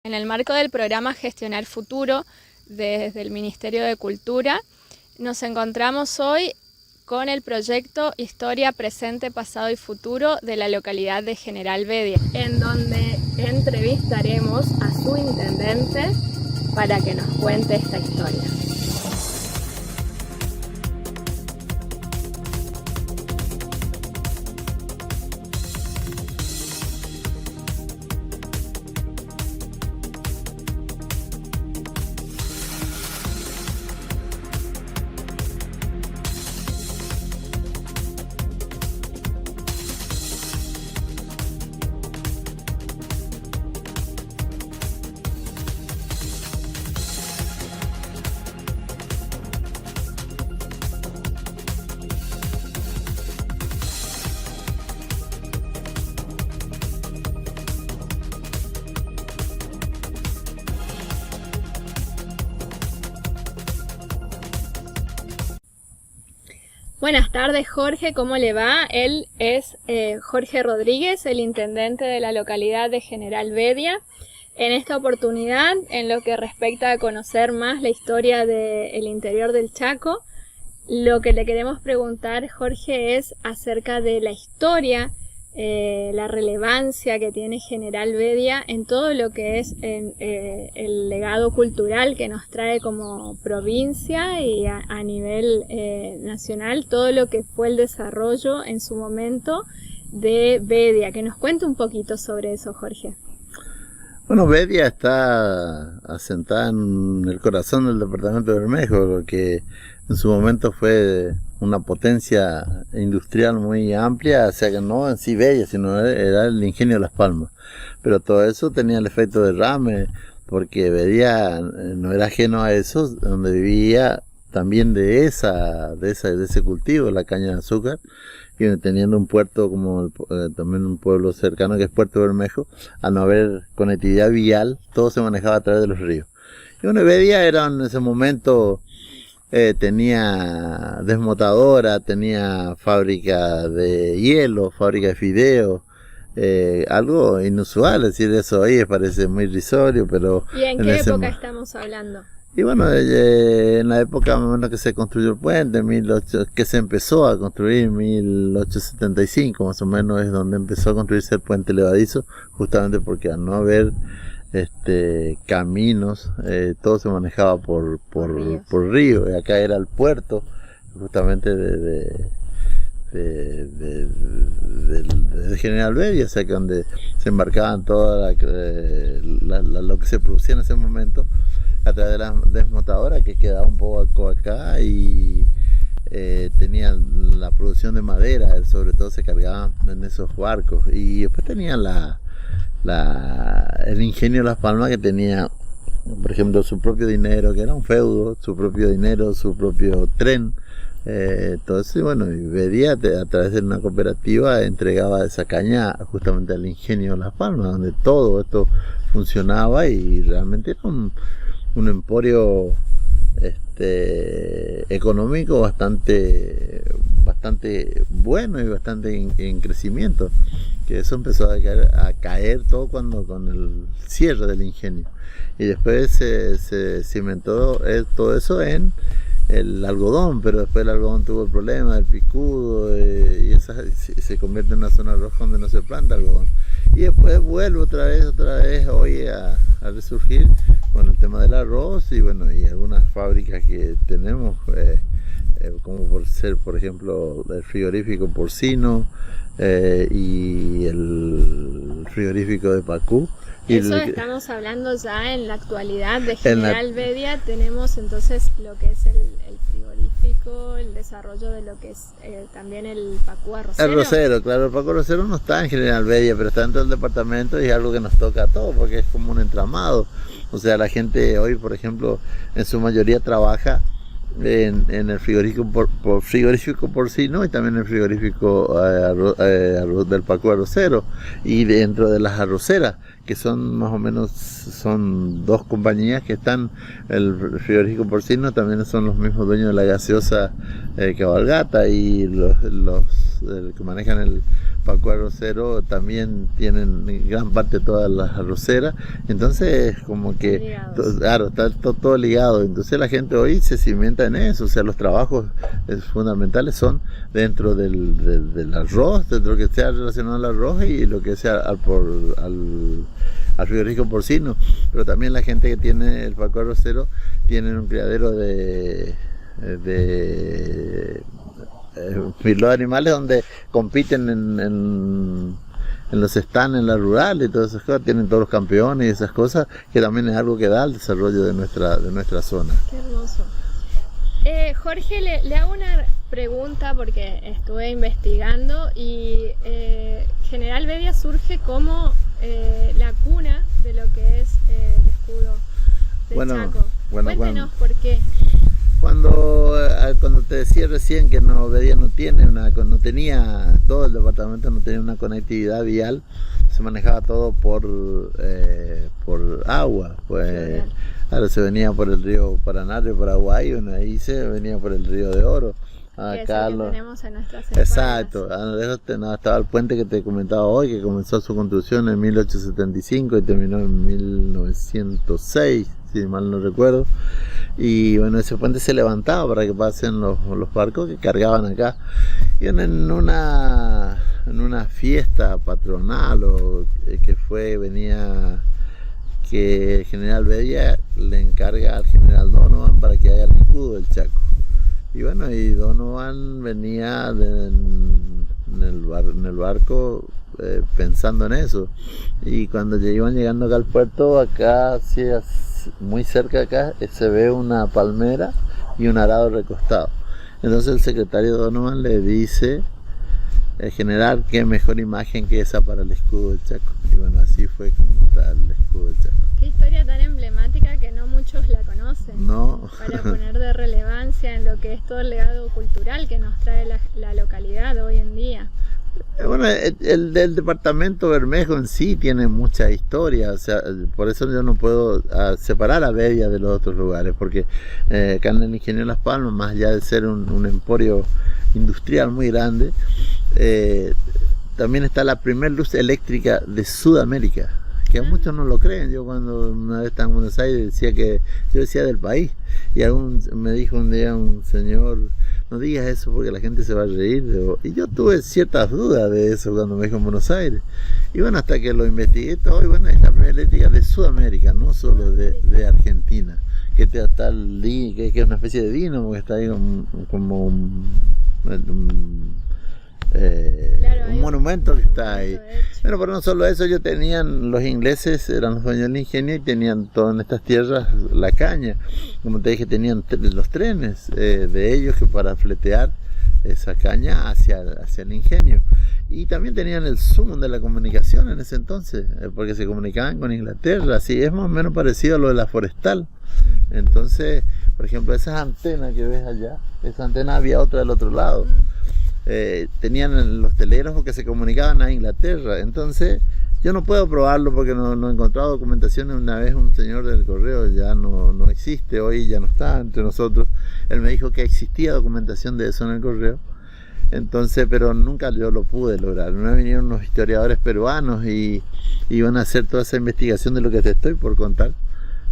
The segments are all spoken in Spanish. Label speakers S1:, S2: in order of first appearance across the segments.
S1: En el marco del programa Gestionar Futuro desde el Ministerio de Cultura, nos encontramos hoy con el proyecto Historia, Presente, Pasado y Futuro de la localidad de General Vedia, en donde entrevistaremos a su intendente para que nos cuente esta historia. Buenas tardes, Jorge, ¿cómo le va? Él es Jorge Rodríguez, el intendente de la localidad de General Vedia. En esta oportunidad, en lo que respecta a conocer más la historia del interior del Chaco, lo que le queremos preguntar, Jorge, es acerca de la historia, la relevancia que tiene General Vedia en todo lo que es el legado cultural que nos trae como provincia y a nivel nacional, todo lo que fue el desarrollo en su momento de Vedia. Que nos cuente un poquito sobre eso, Jorge.
S2: Bueno, Vedia está asentada en el corazón del departamento de Bermejo, lo que en su momento fue una potencia industrial muy amplia, o sea que no en sí Vedia, sino era el ingenio Las Palmas. Pero todo eso tenía el efecto derrame, porque Vedia no era ajeno a eso, donde vivía también de ese cultivo, la caña de azúcar, y teniendo un puerto como también un pueblo cercano que es Puerto Bermejo, al no haber conectividad vial, todo se manejaba a través de los ríos. Y bueno, Vedia era en ese momento, tenía desmotadora, tenía fábrica de hielo, fábrica de fideos, algo inusual, es decir, eso hoy parece muy irrisorio, pero...
S1: ¿Y en qué época estamos hablando?
S2: Y bueno, en la época más o menos que se construyó el puente, que se empezó a construir en 1875, más o menos es donde empezó a construirse el puente levadizo, justamente porque al no haber caminos, todo se manejaba por río, y acá era el puerto, justamente de General Vedia, o sea que donde se embarcaban toda lo que se producía en ese momento a través de la desmotadora, que quedaba un poco acá, y tenían la producción de madera, sobre todo se cargaban en esos barcos, y después tenían el ingenio Las Palmas, que tenía, por ejemplo, su propio dinero, que era un feudo, su propio dinero, su propio tren, todo eso. Y bueno, Vedia a través de una cooperativa entregaba esa caña justamente al ingenio Las Palmas, donde todo esto funcionaba, y realmente era un emporio económico bastante bueno y bastante en crecimiento, que eso empezó a caer todo con el cierre del ingenio, y después se cimentó todo eso en el algodón, pero después el algodón tuvo el problema del picudo, y se convierte en una zona roja donde no se planta algodón, y después vuelve otra vez hoy a resurgir con el tema del arroz, y bueno, y algunas fábricas que tenemos, como por ejemplo el frigorífico porcino, y el frigorífico de Pacú.
S1: Eso estamos hablando ya en la actualidad de General Vedia. Tenemos entonces lo que es el frigorífico, el desarrollo de lo que es también el Pacú arrocero.
S2: El rosero, claro, el Pacú arrocero no está en General Vedia, pero está dentro del departamento, y es algo que nos toca a todos, porque es como un entramado. O sea, la gente hoy, por ejemplo, en su mayoría trabaja en el frigorífico porcino, y también en el frigorífico del Pacú arrocero, y dentro de las arroceras, que son más o menos dos compañías que están. El frigorífico porcino también son los mismos dueños de la gaseosa Cabalgata, y los que manejan el Pascua Arrocero también tienen gran parte de todas las arroceras, entonces como que claro, está todo ligado, entonces la gente hoy se cimienta en eso, o sea, los trabajos fundamentales son dentro del arroz, dentro de lo que sea relacionado al arroz y lo que sea al frigorífico porcino, pero también la gente que tiene el Pascua Arrocero tienen un criadero de filos de animales donde compiten en los stands, en la rural y todas esas cosas, tienen todos los campeones y esas cosas, que también es algo que da al desarrollo de nuestra zona.
S1: Qué hermoso. Jorge, le hago una pregunta porque estuve investigando y General Vedia surge como la cuna de lo que es el escudo del Chaco. Cuéntenos por qué.
S2: Cuando te decía recién que Vedia no tenía, todo el departamento no tenía una conectividad vial, se manejaba todo por agua, pues claro, se venía por el río Paraná, río Paraguay, ahí se venía por el río de Oro.
S1: Acá que tenemos en nuestras espaldas.
S2: Exacto, estaba el puente que te comentaba hoy, que comenzó su construcción en 1875 y terminó en 1906, si mal no recuerdo. Y bueno, ese puente se levantaba para que pasen los barcos que cargaban acá. Y en una fiesta patronal que el General Vedia le encarga al General Donovan para que haga el escudo del Chaco. Y bueno, y Donovan venía en el barco pensando en eso. Y cuando iban llegando acá al puerto, acá muy cerca de acá se ve una palmera y un arado recostado. Entonces el secretario Donovan le dice, general, qué mejor imagen que esa para el escudo del Chaco. Y bueno, así fue como está el escudo del Chaco.
S1: Qué historia tan emblemática que no muchos la conocen.
S2: No.
S1: Para poner de relevancia en lo que es todo el legado cultural que nos trae la localidad hoy en día.
S2: Bueno, el del departamento Bermejo en sí tiene mucha historia, o sea, por eso yo no puedo separar a Vedia de los otros lugares, porque acá en el Ingenio Las Palmas, más allá de ser un emporio industrial muy grande, también está la primera luz eléctrica de Sudamérica, que a muchos no lo creen. Yo cuando una vez estaba en Buenos Aires yo decía del país, y me dijo un día un señor, no digas eso porque la gente se va a reír. Y yo tuve ciertas dudas de eso cuando me dijo en Buenos Aires. Y bueno, hasta que lo investigué todo, y bueno, es la primera eléctrica de Sudamérica, no solo de Argentina, que está que es una especie de dínamo que está ahí como un monumento que está ahí. Bueno, pero no solo eso, los ingleses eran los dueños del ingenio y tenían todo en estas tierras la caña. Como te dije, tenían los trenes de ellos que para fletear esa caña hacia el ingenio. Y también tenían el zoom de la comunicación en ese entonces, porque se comunicaban con Inglaterra, así es más o menos parecido a lo de la forestal. Entonces, por ejemplo, esas antenas que ves allá, esa antena había otra del otro lado. Tenían los telégrafos que se comunicaban a Inglaterra. Entonces yo no puedo probarlo porque no he encontrado documentación. Una vez un señor del correo, ya no existe, hoy ya no está entre nosotros, él me dijo que existía documentación de eso en el correo. Entonces, pero nunca yo lo pude lograr. Una vez vinieron unos historiadores peruanos y iban a hacer toda esa investigación de lo que te estoy por contar,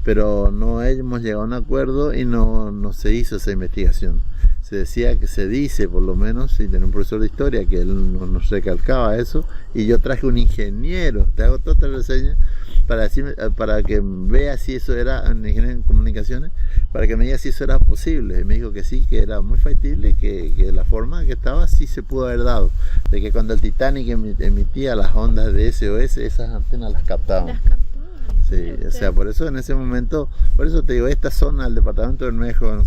S2: pero no hemos llegado a un acuerdo y no se hizo esa investigación. Se dice por lo menos, y tenía un profesor de historia que él nos recalcaba eso, y yo traje un ingeniero, te hago toda esta reseña para que vea si eso era, un ingeniero en comunicaciones, para que me diga si eso era posible. Y me dijo que sí, que era muy factible, que la forma que estaba sí se pudo haber dado, de que cuando el Titanic emitía las ondas de SOS, esas antenas las captaban. Sí, o sea, por eso en ese momento, por eso te digo, esta zona del departamento de Bermejo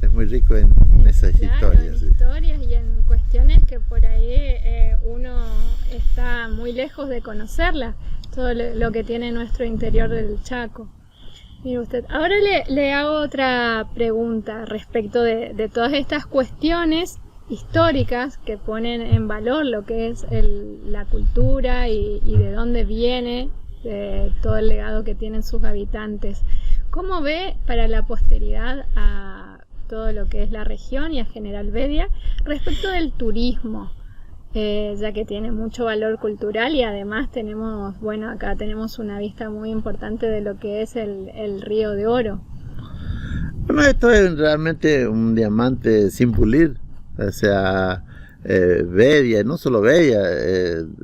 S2: es muy rico en esas historias.
S1: En historias y en cuestiones que por ahí uno está muy lejos de conocerlas, todo lo que tiene nuestro interior del Chaco. Mire usted, ahora le hago otra pregunta respecto de todas estas cuestiones históricas que ponen en valor lo que es la cultura y de dónde viene todo el legado que tienen sus habitantes. ¿Cómo ve para la posteridad a todo lo que es la región y a General Vedia respecto del turismo? ya que tiene mucho valor cultural y además tenemos, bueno, acá tenemos una vista muy importante de lo que es el Río de Oro.
S2: Bueno, esto es realmente un diamante sin pulir, o sea, Bedia, y no solo Bedia,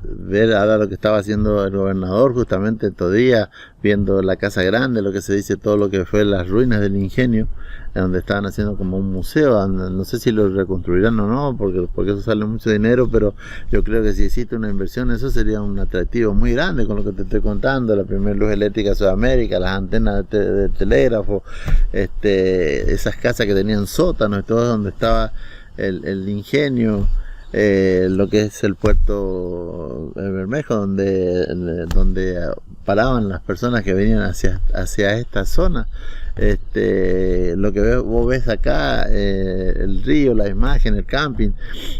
S2: ver ahora lo que estaba haciendo el gobernador justamente estos días, viendo la Casa Grande, lo que se dice, todo lo que fue las ruinas del ingenio, donde estaban haciendo como un museo, no sé si lo reconstruirán o no, porque eso sale mucho dinero, pero yo creo que si existe una inversión, eso sería un atractivo muy grande con lo que te estoy contando, la primera luz eléctrica de Sudamérica, las antenas de telégrafo, esas casas que tenían sótanos y todo donde estaba el ingenio. Lo que es el puerto de Bermejo, donde paraban las personas que venían hacia esta zona. Lo que vos ves acá, el río, la imagen, el camping,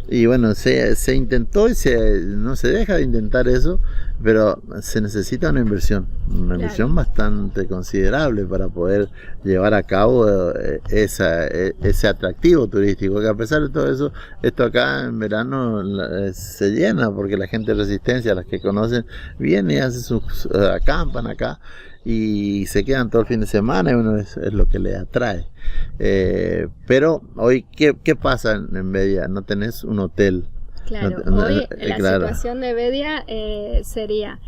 S2: y bueno, se intentó y no se deja de intentar eso, pero se necesita una inversión bastante considerable para poder llevar a cabo ese atractivo turístico, que a pesar de todo eso, esto acá en verano se llena, porque la gente de Resistencia, las que conocen, viene y acampan acá y se quedan todo el fin de semana, y uno es lo que le atrae. Pero hoy, ¿qué pasa en Bedia? No tenés un hotel.
S1: Claro, hoy la situación de Bedia sería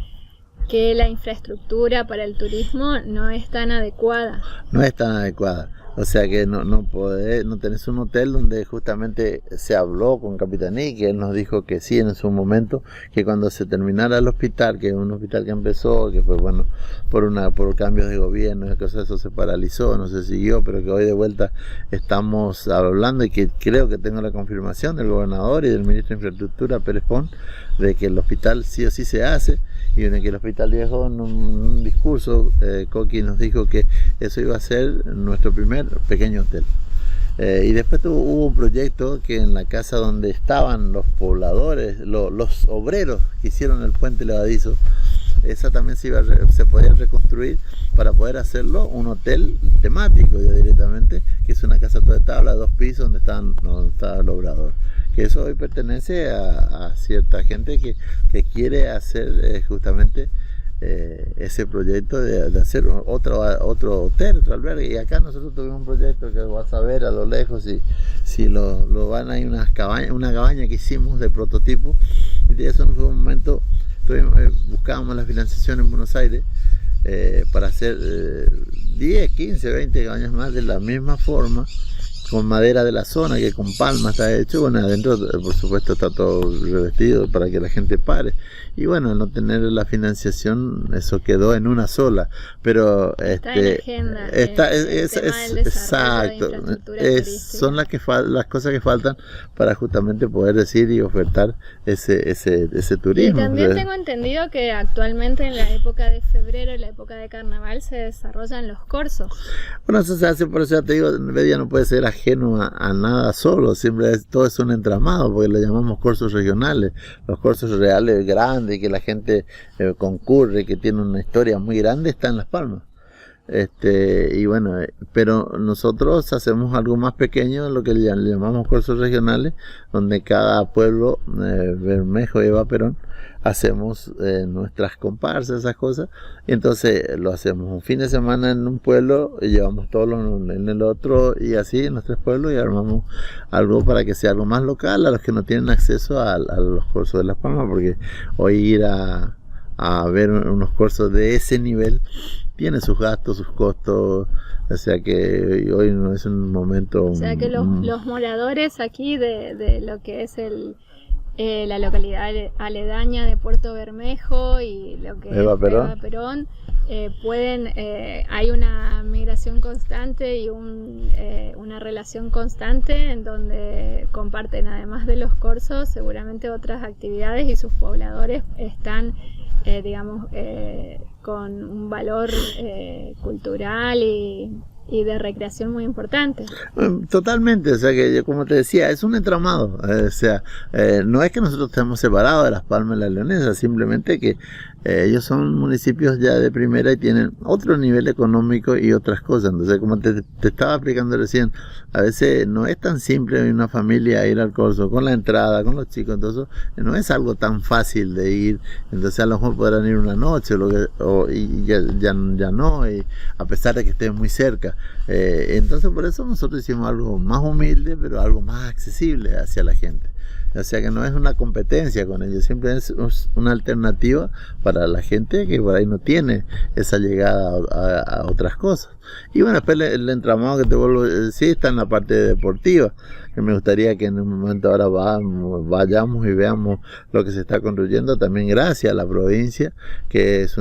S1: que la infraestructura para el turismo no es tan adecuada.
S2: No es tan adecuada. O sea que no tenés un hotel donde justamente se habló con Capitaní, que él nos dijo que sí en su momento, que cuando se terminara el hospital, que es un hospital que empezó, que fue bueno, por cambios de gobierno y cosas, eso se paralizó, no se siguió, pero que hoy de vuelta estamos hablando, y que creo que tengo la confirmación del gobernador y del ministro de Infraestructura, Pérez Pon, de que el hospital sí o sí se hace. Y en el que el Hospital Viejo, en un discurso, Coqui nos dijo que eso iba a ser nuestro primer pequeño hotel. Y después hubo un proyecto que en la casa donde estaban los pobladores, los obreros que hicieron el puente levadizo, esa también se podía reconstruir para poder hacerlo un hotel temático ya directamente, que es una casa toda de tabla, 2 pisos, donde estaba el obrador. Que eso hoy pertenece a cierta gente que quiere hacer justamente ese proyecto de hacer otro hotel, otro albergue. Y acá nosotros tuvimos un proyecto que vas a ver a lo lejos, si lo van, hay una cabaña que hicimos de prototipo, y de eso en un momento buscábamos la financiación en Buenos Aires para hacer 10, 15, 20 cabañas más de la misma forma, con madera de la zona, que con palma está hecho. Bueno, adentro por supuesto está todo revestido para que la gente pare, y bueno, al no tener la financiación, eso quedó en una sola, pero
S1: está en agenda,
S2: exacto, son las cosas que faltan para justamente poder decir y ofertar ese turismo.
S1: Y también tengo entendido que actualmente en la época de febrero, en la época de carnaval, se desarrollan los corsos.
S2: Bueno, eso se hace, por eso ya te digo, Bedia no puede ser ajeno a nada solo, siempre todo es un entramado, porque lo llamamos cursos regionales, los cursos reales grandes, que la gente concurre, que tiene una historia muy grande, está en Las Palmas. Y bueno, pero nosotros hacemos algo más pequeño, lo que le llamamos cursos regionales, donde cada pueblo, Bermejo y Eva Perón, hacemos nuestras comparsas, esas cosas, y entonces lo hacemos un fin de semana en un pueblo y llevamos todo en el otro, y así en los 3 pueblos, y armamos algo para que sea algo más local a los que no tienen acceso a los cursos de Las Palmas, porque hoy ir a ver unos cursos de ese nivel tiene sus gastos, sus costos, o sea que hoy no es un momento.
S1: O sea que los moradores aquí de lo que es la localidad aledaña de Puerto Bermejo y lo que
S2: Eva
S1: es
S2: Perón.
S1: Eva Perón, hay una migración constante y una relación constante en donde comparten, además de los cursos, seguramente otras actividades, y sus pobladores están con un valor cultural y y de recreación muy importante.
S2: Totalmente, o sea que yo, como te decía, es un entramado, o sea, no es que nosotros estemos separados de Las Palmas y La Leonesa, simplemente que ellos son municipios ya de primera y tienen otro nivel económico y otras cosas. Entonces, como te estaba explicando recién, a veces no es tan simple en una familia ir al corso con la entrada, con los chicos, entonces no es algo tan fácil de ir. Entonces a lo mejor podrán ir una noche y ya no, y a pesar de que estén muy cerca. Entonces por eso nosotros hicimos algo más humilde, pero algo más accesible hacia la gente. O sea que no es una competencia con ellos, siempre es una alternativa para la gente que por ahí no tiene esa llegada a otras cosas. Y bueno, después el entramado que te vuelvo a decir está en la parte deportiva, que me gustaría que en un momento ahora vayamos y veamos lo que se está construyendo, también gracias a la provincia, que es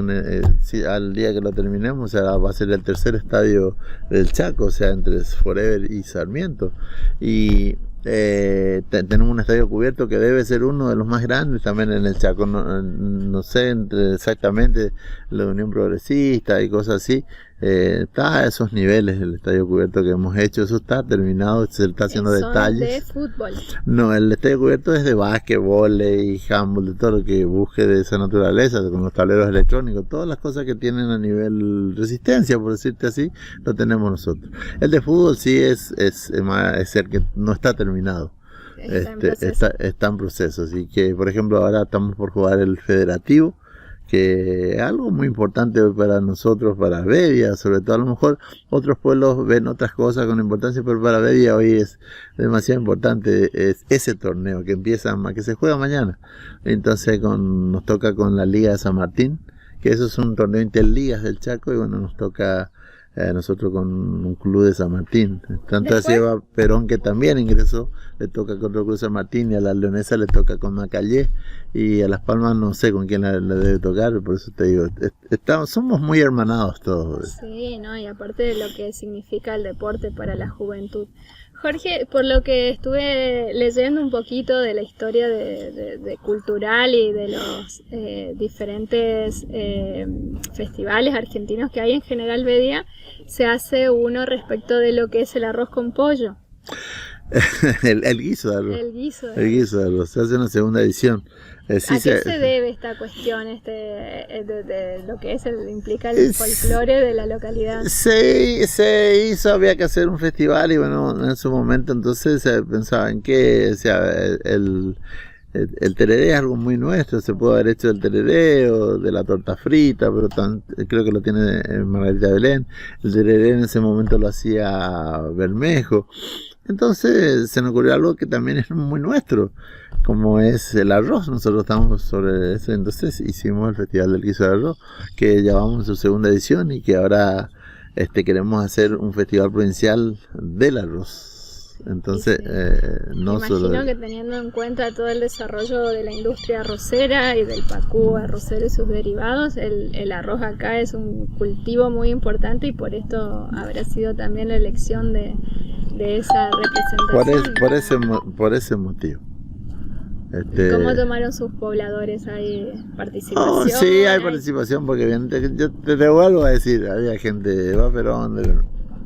S2: al día que lo terminemos, o sea, va a ser el tercer estadio del Chaco, o sea, entre Forever y Sarmiento. Y tenemos un estadio cubierto que debe ser uno de los más grandes también en el Chaco, no sé exactamente la Unión Progresista y cosas así, está a esos niveles el estadio cubierto que hemos hecho, eso está terminado, se está haciendo detalles.
S1: ¿De fútbol?
S2: No, el estadio cubierto es de básquet, vóley, handball, de todo lo que busque de esa naturaleza, con los tableros electrónicos, todas las cosas que tienen a nivel resistencia, por decirte así, lo tenemos nosotros. El de fútbol sí es el que no está terminado. Está en proceso, así que por ejemplo ahora estamos por jugar el federativo, que es algo muy importante para nosotros, para Bedia, sobre todo. A lo mejor otros pueblos ven otras cosas con importancia, pero para Bedia hoy es demasiado importante ese torneo que que se juega mañana. Entonces nos toca con la Liga de San Martín, que eso es un torneo interligas del Chaco, y bueno, nos toca nosotros con un club de San Martín. Tanto así va Perón, que también ingresó, le toca con otro club de San Martín, y a la Leonesa le toca con Macallé, y a Las Palmas no sé con quién le debe tocar, por eso te digo, somos muy hermanados todos.
S1: Sí, ¿no? Y aparte de lo que significa el deporte para la juventud. Jorge, por lo que estuve leyendo un poquito de la historia de cultural y de los diferentes festivales argentinos que hay en General Bedia, se hace uno respecto de lo que es el arroz con pollo.
S2: el guiso de arroz. El guiso de arroz. Se hace una segunda edición.
S1: ¿A qué se debe esta cuestión de lo que implica el folclore de la localidad?
S2: Se hizo, había que hacer un festival, y bueno, en su momento entonces se pensaba en que, o sea, el tereré es algo muy nuestro, se puede haber hecho del tereré o de la torta frita, pero creo que lo tiene Margarita Belén. El tereré en ese momento lo hacía Bermejo. Entonces se nos ocurrió algo que también es muy nuestro, como es el arroz. Nosotros estamos sobre eso, entonces hicimos el Festival del Guiso de Arroz, que ya vamos en su segunda edición, y que ahora queremos hacer un festival provincial del arroz. Entonces, no
S1: imagino
S2: solo
S1: que teniendo en cuenta todo el desarrollo de la industria arrocera y del pacú arrocero y sus derivados, el arroz acá es un cultivo muy importante, y por esto habrá sido también la elección de esa representación.
S2: Por ese motivo.
S1: ¿Cómo tomaron sus pobladores? ¿Hay participación?
S2: Sí, hay participación, porque bien, yo te vuelvo a decir, había gente de Vaperón, de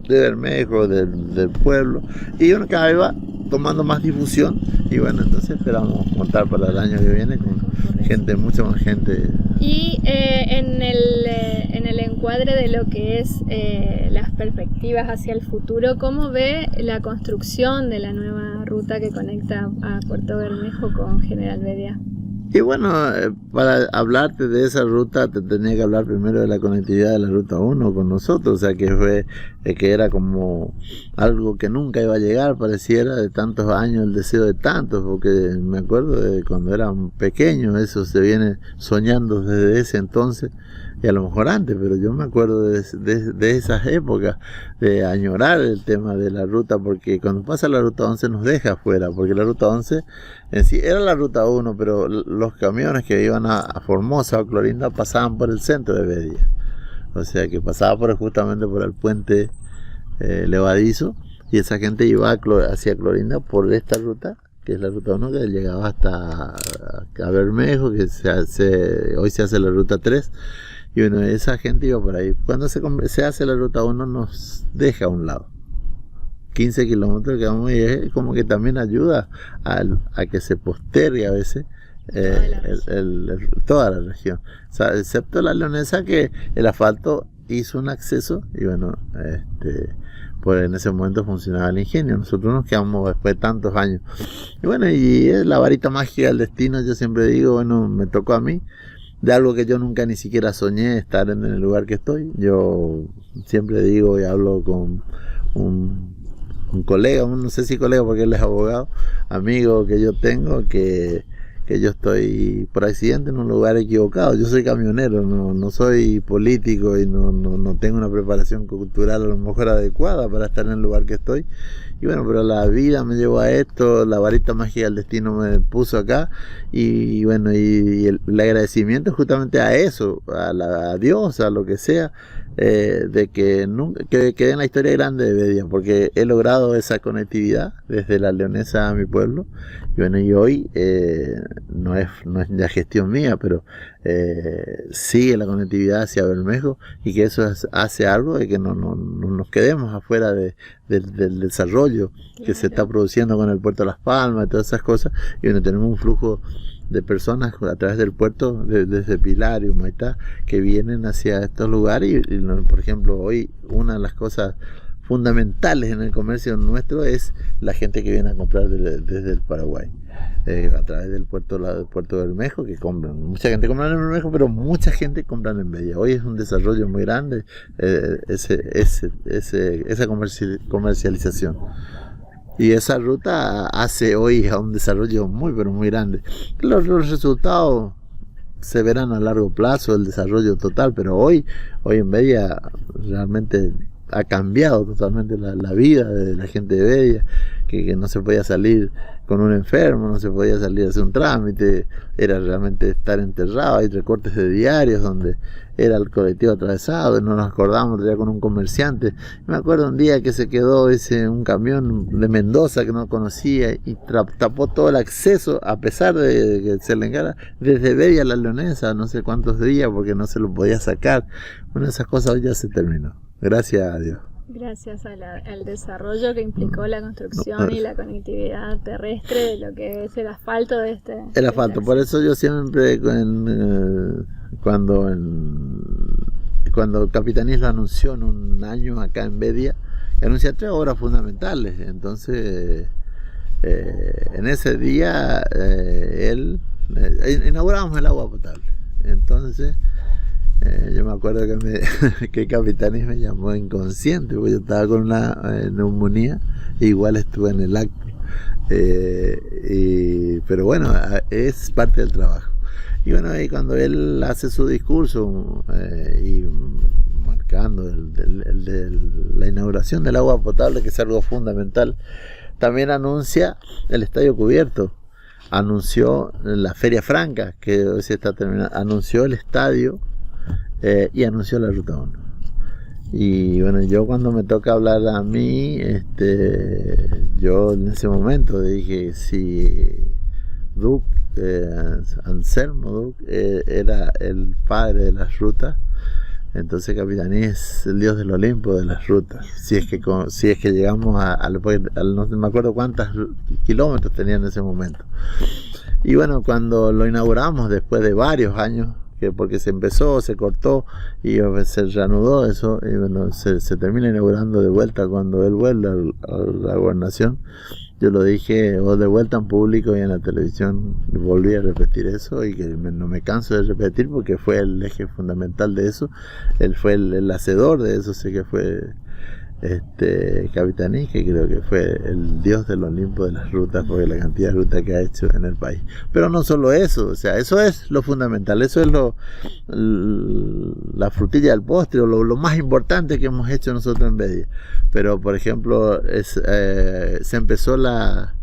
S2: Bermejo, del pueblo, y uno cada vez va tomando más difusión, y bueno, entonces esperamos contar para el año que viene con gente, mucha más gente.
S1: Y en el encuadre de lo que es las perspectivas hacia el futuro, ¿cómo ve la construcción de la nueva ruta que conecta a Puerto Bermejo con General Bedia?
S2: Y bueno, para hablarte de esa ruta te tenía que hablar primero de la conectividad de la Ruta 1 con nosotros, o sea que era como algo que nunca iba a llegar, pareciera, de tantos años, el deseo de tantos, porque me acuerdo de cuando era pequeño, eso se viene soñando desde ese entonces, y a lo mejor antes, pero yo me acuerdo de esas épocas, de añorar el tema de la ruta, porque cuando pasa la Ruta 11 nos deja afuera, porque la Ruta 11 en sí era la Ruta 1, pero los camiones que iban a Formosa o Clorinda pasaban por el centro de Bedia, o sea que pasaba justamente por el puente levadizo, y esa gente iba hacia Clorinda por esta ruta, que es la Ruta 1, que llegaba hasta a Bermejo, que hoy se hace la Ruta 3, Y bueno, esa gente iba por ahí. Cuando se hace la ruta 1 nos deja a un lado. 15 kilómetros que vamos, y es como que también ayuda a que se postergue a veces toda la región. O sea, excepto la Leonesa, que el asfalto hizo un acceso y bueno, pues en ese momento funcionaba el ingenio. Nosotros nos quedamos después de tantos años. Y bueno, y es la varita mágica del destino. Yo siempre digo, bueno, me tocó a mí, de algo que yo nunca ni siquiera soñé, estar en el lugar que estoy. Yo siempre digo y hablo con un colega, no sé si colega porque él es abogado, amigo que yo tengo, que yo estoy por accidente en un lugar equivocado. Yo soy camionero, no soy político y no tengo una preparación cultural a lo mejor adecuada para estar en el lugar que estoy. Y bueno, pero la vida me llevó a esto, la varita mágica del destino me puso acá, y bueno, y el agradecimiento justamente a eso, a Dios, a lo que sea, de que quede en la historia grande de Bedia, porque he logrado esa conectividad desde la Leonesa a mi pueblo. Y bueno, y hoy no es ya gestión mía, pero sigue la conectividad hacia Bermejo, y que eso hace algo de que no nos quedemos afuera del desarrollo que se está produciendo con el puerto de Las Palmas y todas esas cosas. Y bueno, tenemos un flujo de personas a través del puerto desde Pilar y Humaitá que vienen hacia estos lugares, y por ejemplo hoy una de las cosas fundamentales en el comercio nuestro es la gente que viene a comprar desde el Paraguay, a través del puerto de Bermejo, que compran. Mucha gente compra en Bermejo, pero mucha gente compra en Bedia. Hoy es un desarrollo muy grande esa comercialización. Y esa ruta hace hoy a un desarrollo muy, pero muy grande. Los resultados se verán a largo plazo, el desarrollo total, pero hoy en Bedia realmente ha cambiado totalmente la vida de la gente de Bedia, que no se podía salir con un enfermo, no se podía salir a hacer un trámite, era realmente estar enterrado. Hay recortes de diarios donde era el colectivo atravesado, y no nos acordamos ya con un comerciante. Me acuerdo un día que se quedó un camión de Mendoza que no conocía y tapó todo el acceso, a pesar de que se le encara desde Bedia a la Leonesa, no sé cuántos días, porque no se lo podía sacar. Bueno, esas cosas hoy ya se terminó, gracias a Dios.
S1: Gracias al desarrollo que implicó la construcción y la conectividad terrestre de lo que es el asfalto de
S2: el asfalto. Por eso yo siempre cuando Capitanís lo anunció en un año acá en Bedia, anuncia 3 obras fundamentales. Entonces en ese día inauguramos el agua potable. Entonces yo me acuerdo que Capitanís me llamó inconsciente, porque yo estaba con una neumonía, e igual estuve en el acto. Pero bueno, es parte del trabajo. Y bueno, ahí cuando él hace su discurso y marcando la inauguración del agua potable, que es algo fundamental, también anuncia el estadio cubierto, anunció la Feria Franca, que hoy se está terminando, anunció el estadio, y anunció la Ruta 1. Y bueno, yo cuando me toca hablar a mí, yo en ese momento dije, si Anselmo Duque era el padre de las rutas, entonces Capitanís es el dios del Olimpo de las rutas. Si es que llegamos no me acuerdo cuántos kilómetros tenía en ese momento. Y bueno, cuando lo inauguramos después de varios años, porque se empezó, se cortó y se reanudó eso, y bueno, se termina inaugurando de vuelta cuando él vuelve a la gobernación. Yo lo dije de vuelta en público y en la televisión, volví a repetir eso, y que no me canso de repetir, porque fue el eje fundamental de eso. Él fue el hacedor de eso, sé que fue Capitanís, que creo que fue el dios del Olimpo de las rutas, porque la cantidad de rutas que ha hecho en el país. Pero no solo eso, o sea, eso es lo fundamental, eso es la frutilla del postre, o lo más importante que hemos hecho nosotros en Bedia. Pero por ejemplo, se empezó la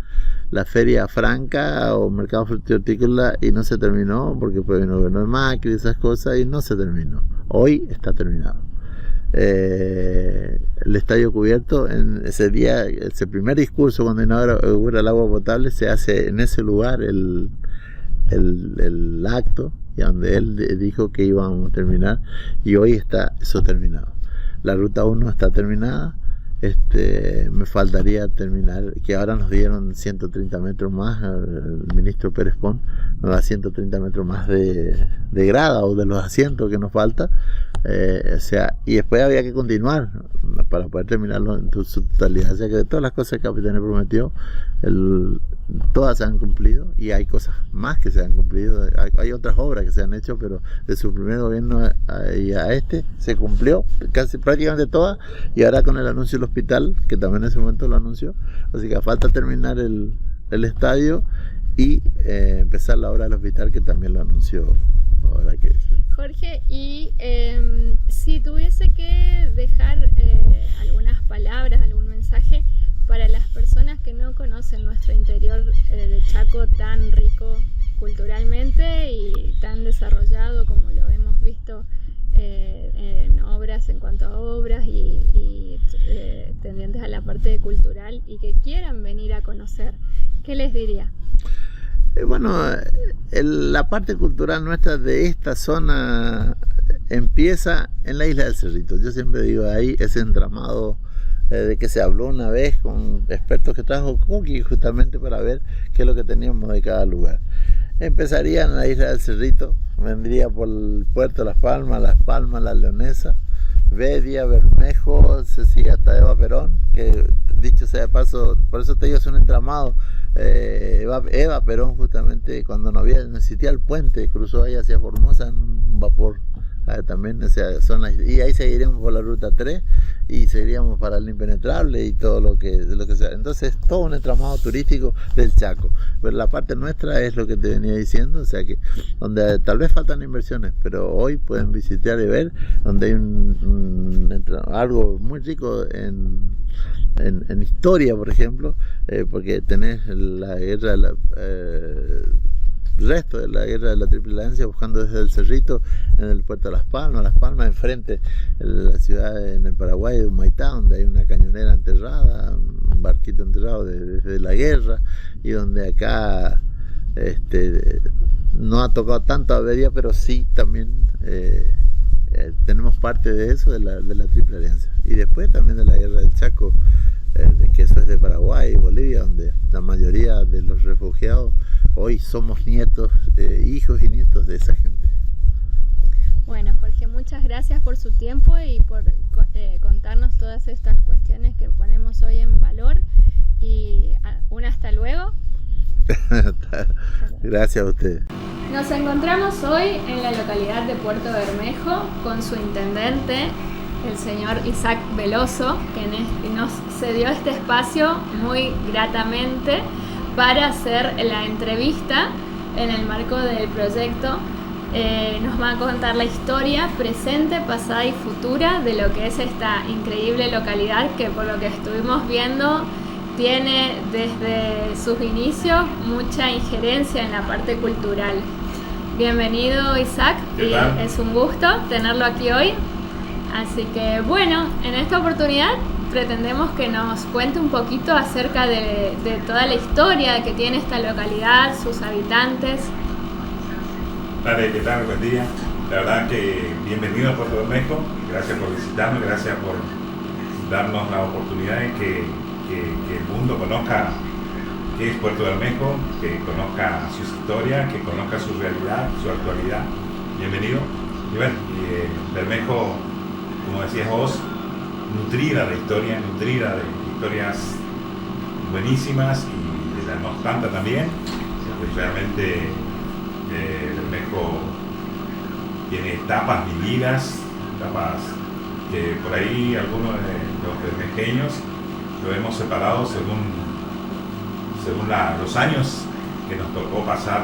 S2: Feria Franca o Mercado Frutícola y no se terminó, porque pues vino el gobierno de Macri y esas cosas, y no se terminó. Hoy está terminado. El estadio cubierto, en ese día, ese primer discurso cuando inaugura el agua potable, se hace en ese lugar el acto, y donde él dijo que íbamos a terminar, y hoy está eso terminado. La ruta 1 está terminada. Me faltaría terminar, que ahora nos dieron 130 metros más, el ministro Pérez Pon nos da 130 metros más de grada o de los asientos que nos falta, y después había que continuar para poder terminarlo en su totalidad. O sea que de todas las cosas que Capitanes prometió, todas se han cumplido, y hay cosas más que se han cumplido, hay otras obras que se han hecho, pero de su primer gobierno y a se cumplió casi prácticamente todas, y ahora con el anuncio del hospital, que también en ese momento lo anunció, así que falta terminar el estadio y empezar la obra del hospital, que también lo anunció ahora que...
S1: Jorge, y si tuviese que dejar algunas palabras, algún mensaje para las personas que no conocen nuestro interior de Chaco, tan rico culturalmente y tan desarrollado como lo hemos visto en cuanto a obras y tendientes a la parte cultural, y que quieran venir a conocer, ¿qué les diría?
S2: La parte cultural nuestra de esta zona empieza en la isla del Cerrito. Yo siempre digo, ahí ese entramado de que se habló una vez con expertos que trajo Coqui justamente para ver qué es lo que teníamos de cada lugar. Empezaría en la isla del Cerrito, vendría por el puerto Las Palmas, La Leonesa, Bedia, Bermejo, se sigue hasta Eva Perón, que dicho sea de paso, por eso te digo, es un entramado. Eva Perón, justamente cuando no existía el puente, cruzó ahí hacia Formosa en un vapor. También, o sea, y ahí seguiríamos por la ruta 3 y seguiríamos para el Impenetrable y todo lo que sea. Entonces, todo un entramado turístico del Chaco. Pero la parte nuestra es lo que te venía diciendo, o sea que donde tal vez faltan inversiones, pero hoy pueden visitar y ver, donde hay algo muy rico en historia, por ejemplo, porque tenés la guerra resto de la guerra de la Triple Alianza, buscando desde el Cerrito en el puerto de Las Palmas enfrente en la ciudad en el Paraguay de Humaitá, donde hay una cañonera enterrada, un barquito enterrado desde la guerra, y donde acá no ha tocado tanto a Bedia, pero sí también tenemos parte de eso, de la Triple Alianza, y después también de la guerra del Chaco, que eso es de Paraguay y Bolivia, donde la mayoría de los refugiados hoy somos nietos, hijos y nietos de esa gente.
S1: Bueno, Jorge, muchas gracias por su tiempo y por contarnos todas estas cuestiones que ponemos hoy en valor, y un hasta luego.
S2: Gracias a ustedes.
S1: Nos encontramos hoy en la localidad de Puerto Bermejo con su intendente, el señor Isaac Veloso, que nos cedió este espacio muy gratamente para hacer la entrevista en el marco del proyecto. Nos va a contar la historia presente, pasada y futura de lo que es esta increíble localidad, que por lo que estuvimos viendo tiene desde sus inicios mucha injerencia en la parte cultural. Bienvenido, Isaac, y es un gusto tenerlo aquí hoy. Así que bueno, en esta oportunidad pretendemos que nos cuente un poquito acerca de toda la historia que tiene esta localidad, sus habitantes.
S3: Vale, ¿qué tal? Buen día. La verdad que bienvenido a Puerto Bermejo, gracias por visitarnos, gracias por darnos la oportunidad de que el mundo conozca qué es Puerto Bermejo, que conozca sus historias, que conozca su realidad, su actualidad. Bienvenido. Y bueno, Bermejo, como decías vos, nutrida de historia, nutrida de historias buenísimas y de la no tanta también. Realmente Bermejo tiene etapas vividas, etapas que por ahí algunos de los bermejeños lo hemos separado según los años que nos tocó pasar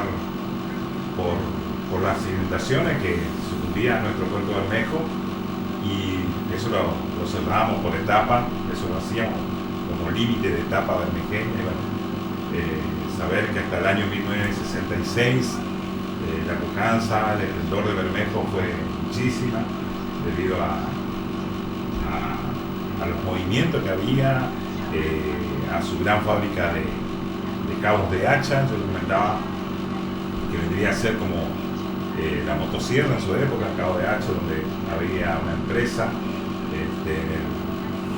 S3: por las inundaciones que sucumbía nuestro Puerto Bermejo, y eso lo cerramos por etapa, eso lo hacíamos como límite de etapa bermejeña. Saber que hasta el año 1966 la pujanza, el esplendor de Bermejo fue muchísima debido a los movimientos que había, a su gran fábrica de cabos de hacha. Yo comentaba que vendría a ser como la motosierra en su época, Cabo de Hacho, donde había una empresa en el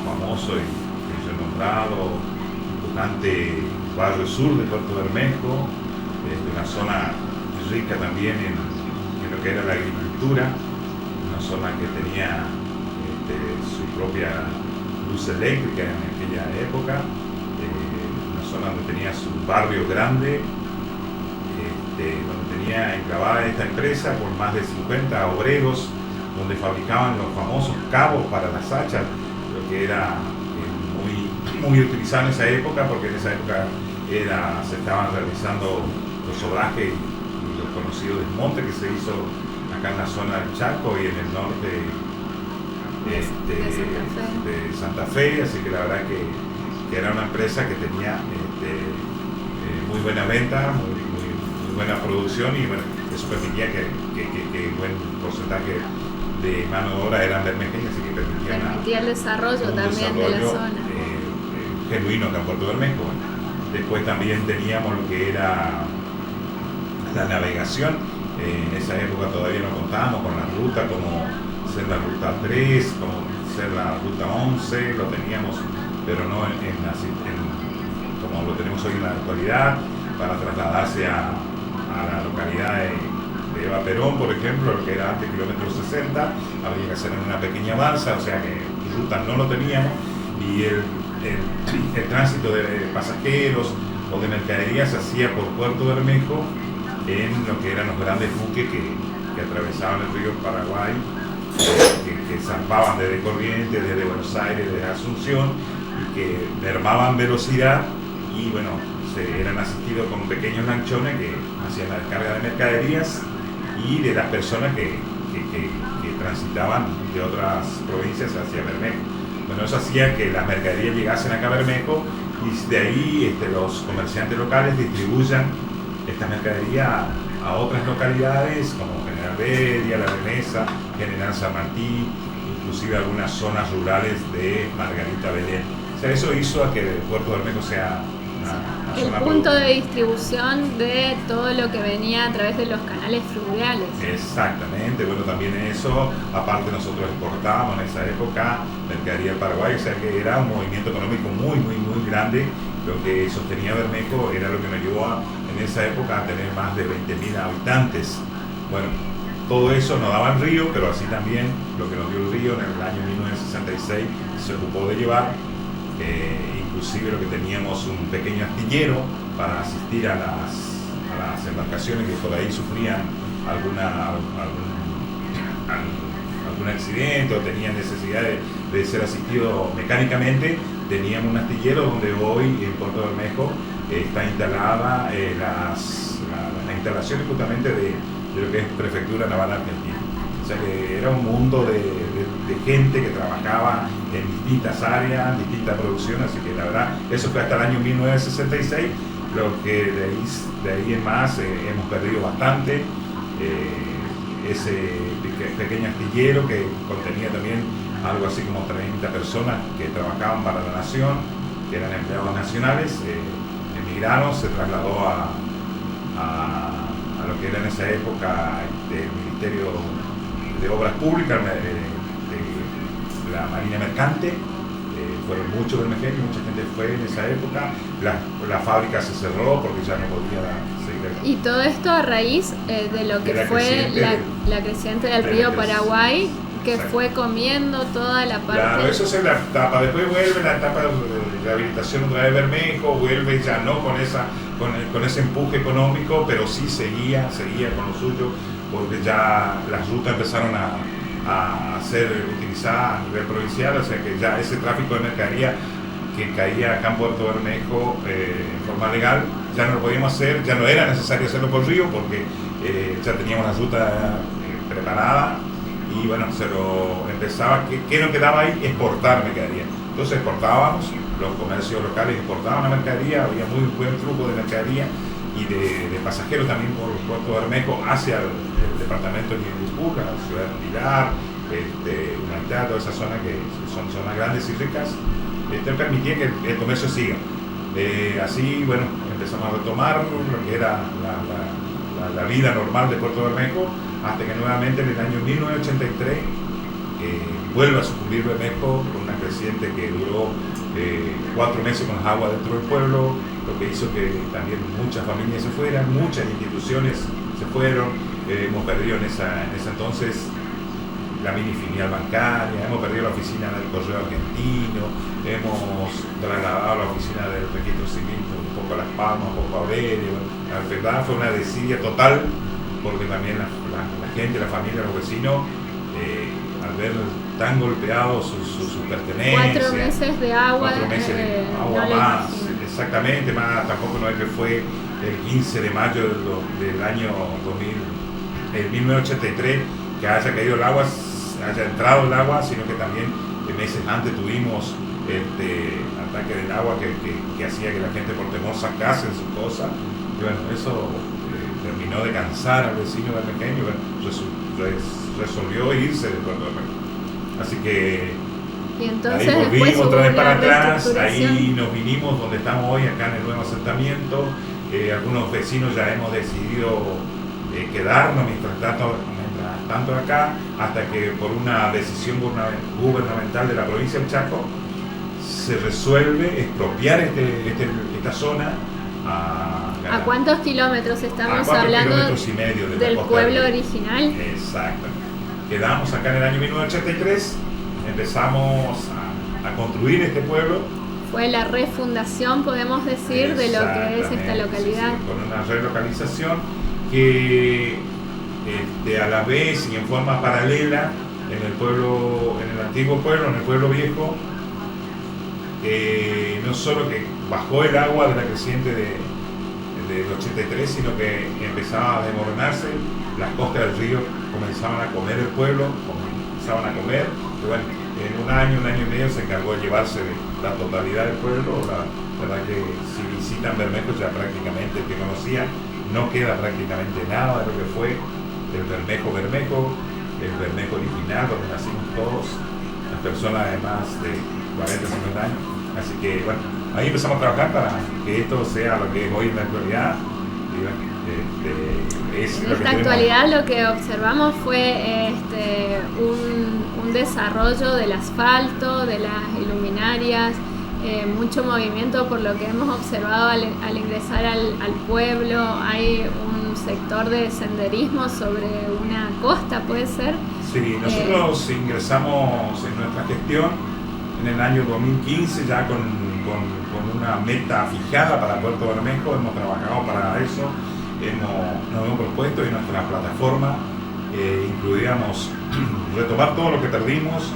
S3: famoso y renombrado, importante barrio sur de Puerto Bermejo, una zona rica también en lo que era la agricultura, una zona que tenía su propia luz eléctrica en aquella época, una zona donde tenía su barrio grande, donde tenía enclavada esta empresa por más de 50 obreros, donde fabricaban los famosos cabos para las hachas, lo que era muy utilizado en esa época, porque en esa época se estaban realizando los sobrajes y los conocidos desmontes que se hizo acá en la zona del Chaco y en el norte de Santa Fe, así que la verdad que era una empresa que tenía muy buena venta, muy buena producción, y bueno, eso permitía que buen porcentaje de mano de obra eran bermejeños, así que
S1: permitía el desarrollo también de la zona.
S3: Genuino acá en Puerto Bermejo. Después también teníamos lo que era la navegación. En esa época todavía no contábamos con la ruta como ser la ruta 3, como ser la ruta 11, lo teníamos, pero no como lo tenemos hoy en la actualidad, para trasladarse a la localidad de Eva Perón, por ejemplo, lo que era antes kilómetro 60, había que hacer en una pequeña balsa, o sea que ruta no lo teníamos, y el tránsito de pasajeros o de mercadería se hacía por Puerto Bermejo en lo que eran los grandes buques que atravesaban el río Paraguay, que zarpaban desde Corrientes, desde Buenos Aires, desde Asunción, y que mermaban velocidad y bueno, eran asistidos con pequeños lanchones que hacían la descarga de mercaderías y de las personas que transitaban de otras provincias hacia Bermejo. Bueno, eso hacía que las mercaderías llegasen acá a Bermejo y de ahí los comerciantes locales distribuyan esta mercadería a otras localidades como General Bedia, La Remesa, General San Martín, inclusive algunas zonas rurales de Margarita Belén. O sea, eso hizo a que Puerto Bermejo sea una
S1: el
S3: zona
S1: punto de distribución de todo lo que venía a través de los canales fluviales.
S3: Exactamente, bueno, también eso, aparte nosotros exportábamos en esa época mercadería al Paraguay, o sea que era un movimiento económico muy grande. Lo que sostenía Bermejo era lo que nos llevó en esa época a tener más de 20.000 habitantes. Bueno, todo eso nos daba el río, pero así también lo que nos dio el río en el año 1966 se ocupó de llevar. Inclusive lo que teníamos un pequeño astillero para asistir a las embarcaciones que por ahí sufrían algún accidente o tenían necesidad de ser asistidos mecánicamente. Teníamos un astillero donde hoy en Puerto Bermejo está instalada las instalaciones justamente de lo que es Prefectura Naval Argentina. O sea que era un mundo de gente que trabajaba en distintas áreas, distintas producciones, así que la verdad, eso fue hasta el año 1966, lo que de ahí en más hemos perdido bastante. Ese pequeño astillero que contenía también algo así como 30 personas que trabajaban para la nación, que eran empleados nacionales, emigraron, se trasladó a lo que era en esa época el Ministerio de Obras Públicas, de la Marina Mercante. Fueron muchos bermejeños, mucha gente fue en esa época. La fábrica se cerró porque ya no podía seguir.
S1: Y todo esto a raíz de lo que fue la creciente del río Paraguay, que
S3: exacto,
S1: fue comiendo toda la parte.
S3: Claro, eso es la etapa. Después vuelve la etapa de rehabilitación otra vez de Bermejo, vuelve ya no con ese empuje económico, pero sí seguía con lo suyo, porque ya las rutas empezaron a ser utilizadas a nivel provincial, o sea que ya ese tráfico de mercadería que caía acá en Puerto Bermejo en forma legal, ya no lo podíamos hacer, ya no era necesario hacerlo por río porque ya teníamos la ruta preparada y bueno, se lo empezaba, ¿qué nos quedaba ahí? Exportar mercadería. Entonces exportábamos, los comercios locales exportaban la mercadería, había muy buen flujo de mercadería y de pasajeros también por Puerto Bermejo hacia el departamento de Guipúzcoa, la ciudad de Pilar, Humanidad, toda esa zona que son zonas grandes y ricas, permitía que el comercio siga. Así, bueno, empezamos a retomar lo que era la vida normal de Puerto Bermejo, hasta que nuevamente en el año 1983 vuelve a sucumbir Bermejo con una creciente que duró 4 meses con las aguas dentro del pueblo, lo que hizo que también muchas familias se fueran, muchas instituciones se fueron. Hemos perdido en ese entonces la mini filial bancaria, hemos perdido la oficina del Correo Argentino, hemos trasladado la oficina del Registro Civil un poco a Las Palmas, un poco a Aurelio. La verdad fue una desidia total, porque también la gente, la familia, los vecinos, al ver tan golpeados sus pertenencias.
S1: 4 meses de agua.
S3: 4 meses de agua
S1: no
S3: más, exactamente, más tampoco no es que fue el 15 de mayo del año 1983 que haya caído el agua, haya entrado el agua, sino que también meses antes tuvimos ataque del agua que hacía que la gente por temor sacase sus cosas. Y bueno, eso terminó de cansar al vecino bermejeño, resolvió irse del pueblo de Bermejo. Así que
S1: y entonces
S3: ahí volvimos otra vez para atrás, ahí
S1: reestructuración.
S3: nos vinimos donde estamos hoy, acá en el nuevo asentamiento. Algunos vecinos ya hemos decidido quedarnos mientras tanto acá, hasta que por una decisión gubernamental de la provincia del Chaco se resuelve expropiar esta zona
S1: ¿A cuántos kilómetros estamos
S3: a 4,5
S1: hablando
S3: kilómetros
S1: del
S3: costa
S1: pueblo
S3: del-
S1: original?
S3: Exacto. Quedamos acá en el año 1983, empezamos a construir este pueblo.
S1: Fue la refundación, podemos decir, de lo que es esta
S3: Exactamente,
S1: localidad.
S3: sí, sí, con una relocalización que a la vez y en forma paralela en el antiguo pueblo, en el pueblo viejo, no solo que bajó el agua de la creciente del 83, sino que empezaba a desmoronarse, las costas del río comenzaban a comer el pueblo, comenzaban a comer, y bueno, en un año y medio se encargó de llevarse la totalidad del pueblo. La verdad que si visitan Bermejo ya prácticamente el que conocía, no queda prácticamente nada de lo que fue el Bermejo, el Bermejo original, donde nacimos todos, las personas de más de 40, 50 años. Así que bueno, ahí empezamos a trabajar para que esto sea lo que es hoy en la actualidad. Y bueno, es
S1: En
S3: lo que
S1: esta
S3: tuvimos.
S1: actualidad lo que observamos fue un desarrollo del asfalto, de las iluminarias, mucho movimiento por lo que hemos observado al ingresar al pueblo. Hay un sector de senderismo sobre una costa, ¿puede ser?
S3: Sí, nosotros ingresamos en nuestra gestión en el año 2015 ya con una meta fijada para Puerto Bermejo. Hemos trabajado para eso, nos hemos propuesto en nuestra plataforma incluíamos retomar todo lo que perdimos.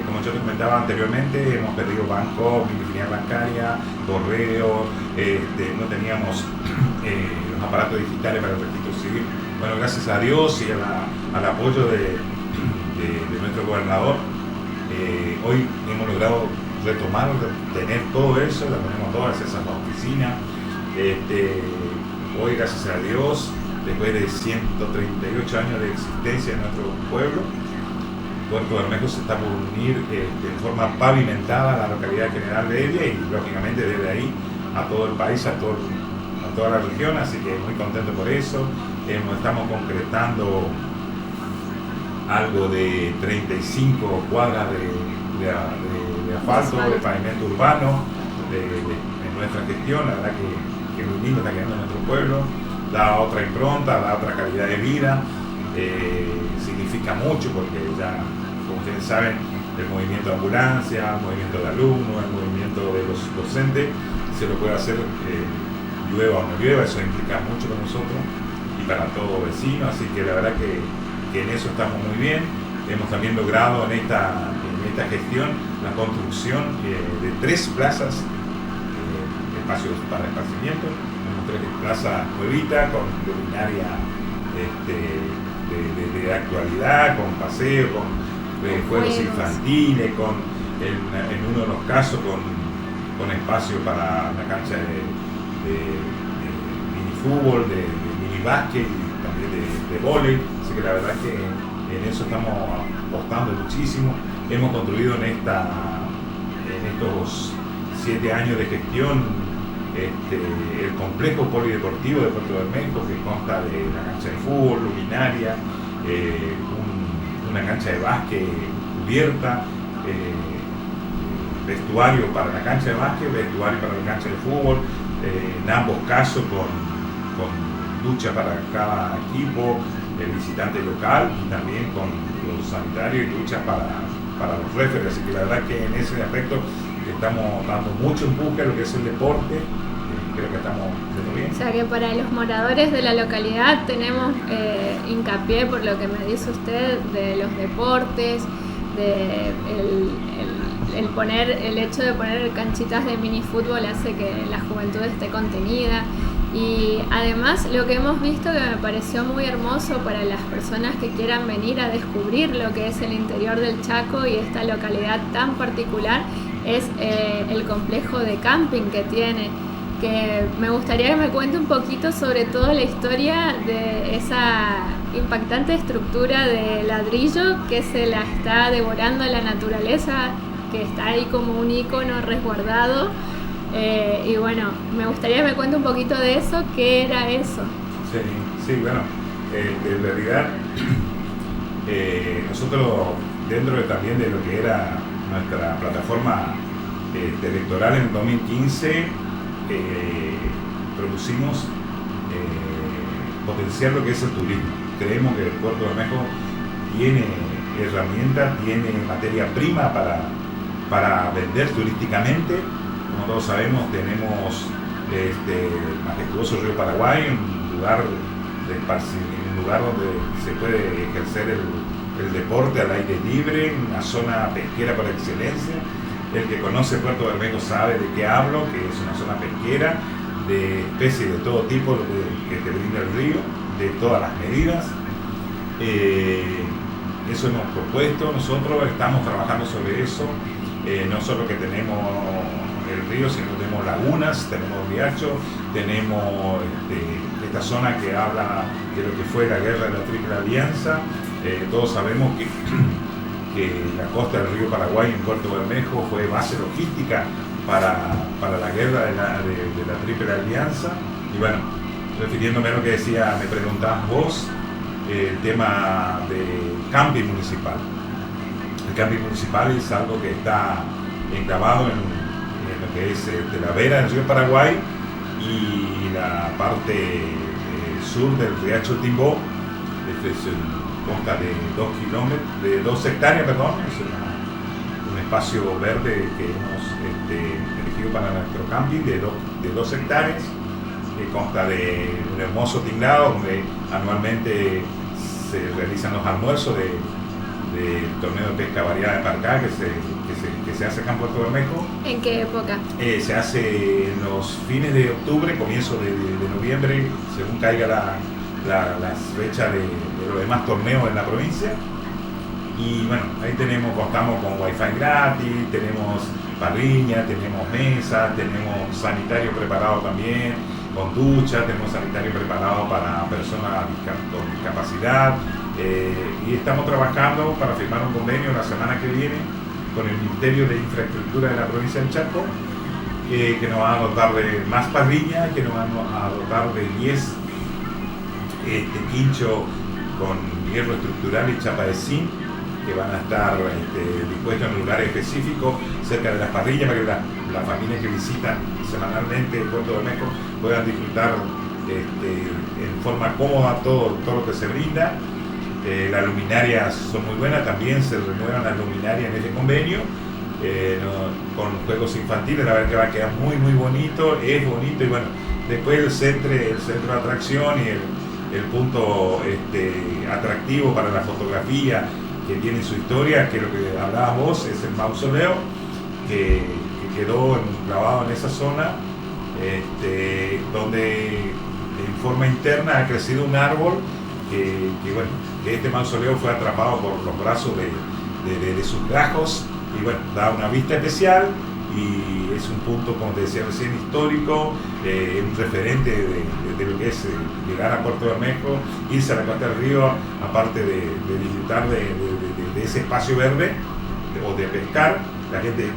S3: Como yo te comentaba anteriormente, hemos perdido banco, filial bancaria, correo, no teníamos los aparatos digitales para el registro civil. Bueno, gracias a Dios y al apoyo de nuestro gobernador, hoy hemos logrado retomar, tener todo eso, la tenemos todas esas oficinas. Hoy, gracias a Dios, después de 138 años de existencia en nuestro pueblo, Puerto Bermejo se está por unir de forma pavimentada a la localidad general de Heredia y lógicamente desde ahí a todo el país, a toda la región, así que muy contento por eso. Estamos concretando algo de 35 cuadras de asfalto, de pavimento urbano, en nuestra gestión. La verdad que muy lindo está quedando en nuestro pueblo, da otra impronta, da otra calidad de vida, significa mucho porque ya, como ustedes saben, el movimiento de ambulancia, el movimiento de alumnos, el movimiento de los docentes, se lo puede hacer llueva o no llueva. Eso implica mucho para nosotros y para todo vecino, así que la verdad que en eso estamos muy bien. Hemos también logrado en esta gestión la construcción de 3 plazas, espacios para esparcimiento. Tenemos 3 plazas nuevitas con luminaria de actualidad, con paseo, con juegos infantiles, en uno de los casos con espacio para la cancha de minifútbol, de minibásquet y también de vóley. Así que la verdad es que en eso estamos apostando muchísimo. Hemos construido en estos 7 años de gestión el complejo polideportivo de Puerto Bermejo, que consta de la cancha de fútbol, luminaria, una cancha de básquet cubierta, vestuario para la cancha de básquet, vestuario para la cancha de fútbol, en ambos casos con ducha para cada equipo, el visitante local, y también con los sanitarios y duchas para los referees. Así que la verdad que en ese aspecto estamos dando mucho empuje a lo que es el deporte. Creo que estamos haciendo bien.
S1: O sea que para los moradores de la localidad tenemos hincapié, por lo que me dice usted, de los deportes, de el hecho de poner canchitas de minifútbol hace que la juventud esté contenida. Y además lo que hemos visto, que me pareció muy hermoso para las personas que quieran venir a descubrir lo que es el interior del Chaco y esta localidad tan particular, es el complejo de camping que tiene, que me gustaría que me cuente un poquito sobre todo la historia de esa impactante estructura de ladrillo que se la está devorando la naturaleza, que está ahí como un ícono resguardado. Y bueno, me gustaría que me cuente un poquito de eso. ¿Qué era eso?
S3: Sí, bueno, en realidad nosotros dentro también de lo que era nuestra plataforma electoral en 2015 propusimos potenciar lo que es el turismo. Creemos que Puerto Bermejo tiene herramientas, tiene materia prima para vender turísticamente. Como todos sabemos, tenemos el majestuoso río Paraguay, un lugar donde se puede ejercer el deporte al aire libre, una zona pesquera por excelencia. El que conoce Puerto Bermejo sabe de qué hablo, que es una zona pesquera de especies de todo tipo que te brinda el río, de todas las medidas. Eso hemos propuesto, nosotros estamos trabajando sobre eso. No solo que tenemos el río, sino tenemos lagunas, tenemos riachos, tenemos esta zona que habla de lo que fue la guerra de la Triple Alianza. Todos sabemos que la costa del río Paraguay en Puerto Bermejo fue base logística para la guerra de la Triple Alianza. Y bueno, refiriéndome a lo que me preguntabas vos, el tema del camping municipal. El camping municipal es algo que está enclavado en lo que es de la vera del río Paraguay y la parte sur del riacho Timbó. Consta de 2 hectáreas, es un espacio verde que hemos elegido para nuestro camping de 2 hectáreas, que consta de un hermoso tinglado donde anualmente se realizan los almuerzos del torneo de pesca variada de Parcá que se hace acá en Puerto Bermejo.
S1: ¿En qué época?
S3: Se hace en los fines de octubre, comienzo de noviembre, según caiga las fechas de los demás torneos en la provincia. Y bueno, ahí contamos con wifi gratis, tenemos parrilla, tenemos mesas, tenemos sanitario preparado también, con ducha, tenemos sanitario preparado para personas con discapacidad. Y estamos trabajando para firmar un convenio la semana que viene con el Ministerio de Infraestructura de la provincia del Chaco, que nos va a dotar de más parrilla, que nos van a dotar de 10 quincho con hierro estructural y chapa de zinc, que van a estar dispuestos en lugares específicos cerca de las parrillas para que las familias que visitan semanalmente Puerto Bermejo puedan disfrutar en forma cómoda todo lo que se brinda. Las luminarias son muy buenas, también se renuevan las luminarias en este convenio, con juegos infantiles. La verdad que va a quedar muy bonito, es bonito. Y bueno, después el centro de atracción y el punto atractivo para la fotografía, que tiene su historia, que lo que hablabas vos es el mausoleo que quedó grabado en esa zona, donde en forma interna ha crecido un árbol que este mausoleo fue atrapado por los brazos de sus gajos, y bueno, da una vista especial y es un punto, como te decía recién, histórico, un referente de lo que es llegar a Puerto Bermejo, irse a la costa del río, aparte de disfrutar de ese espacio verde o de pescar. La gente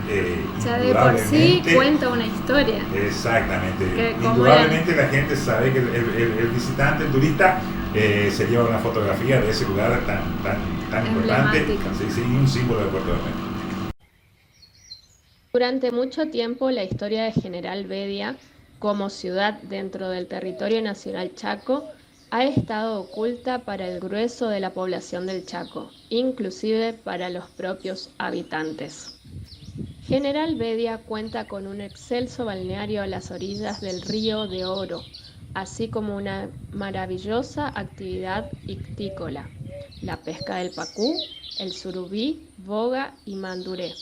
S1: O sea, de por sí cuenta una historia.
S3: Exactamente. Indudablemente la gente sabe que el visitante, el turista, se lleva una fotografía de ese lugar tan importante. Sí, un símbolo de Puerto Bermejo.
S4: Durante mucho tiempo la historia de General Vedia, como ciudad dentro del territorio nacional Chaco, ha estado oculta para el grueso de la población del Chaco, inclusive para los propios habitantes. General Vedia cuenta con un excelso balneario a las orillas del río de Oro, así como una maravillosa actividad ictícola, la pesca del pacú, el surubí, boga y manduré.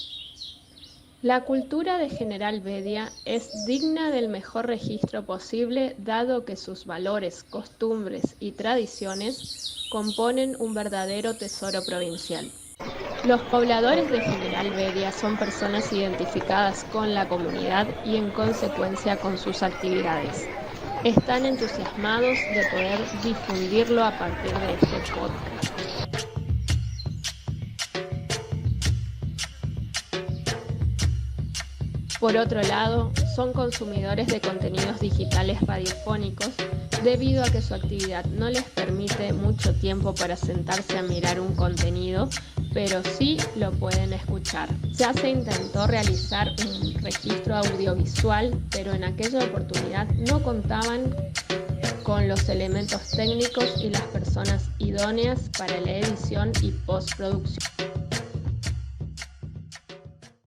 S4: La cultura de General Vedia es digna del mejor registro posible, dado que sus valores, costumbres y tradiciones componen un verdadero tesoro provincial. Los pobladores de General Vedia son personas identificadas con la comunidad y en consecuencia con sus actividades. Están entusiasmados de poder difundirlo a partir de este podcast. Por otro lado, son consumidores de contenidos digitales radiofónicos debido a que su actividad no les permite mucho tiempo para sentarse a mirar un contenido, pero sí lo pueden escuchar. Ya se intentó realizar un registro audiovisual, pero en aquella oportunidad no contaban con los elementos técnicos y las personas idóneas para la edición y postproducción.